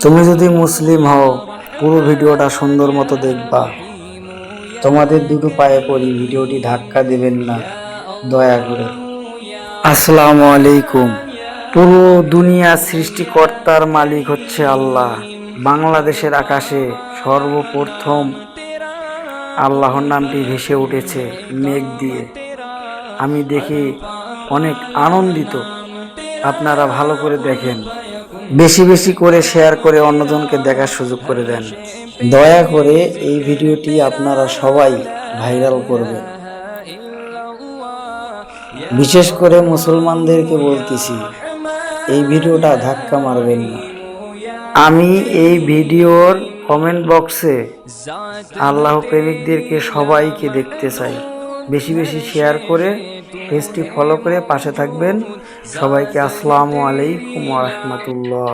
তুমি যদি মুসলিম হও পুরো ভিডিওটা সুন্দর মতো দেখবা। তোমাদের দুটো পায়ে পড়ি, ভিডিওটি ধাক্কা দেবেন না দয়া করে। আসসালামু আলাইকুম। পুরো দুনিয়া সৃষ্টিকর্তার মালিক হচ্ছে আল্লাহ। বাংলাদেশের আকাশে সর্বপ্রথম আল্লাহর নামটি ভেসে উঠেছে মেঘ দিয়ে। আমি দেখি অনেক আনন্দিত। আপনারা ভালো করে দেখেন, বেশি বেশি করে শেয়ার করে অন্যজনকে দেখার সুযোগ করে দেন। দয়া করে এই ভিডিওটি আপনারা সবাই ভাইরাল করবেন। বিশেষ করে মুসলমানদেরকে বলতেছি, এই ভিডিওটা ধাক্কা মারবেন না। আমি এই ভিডিওর কমেন্ট বক্সে আল্লাহ প্রেমিকদেরকে সবাইকে দেখতে চাই। বেশি বেশি শেয়ার করে পেজটি ফলো করে পাশে থাকবেন। সবাইকে আসসালামু আলাইকুম ওয়া রাহমাতুল্লাহ।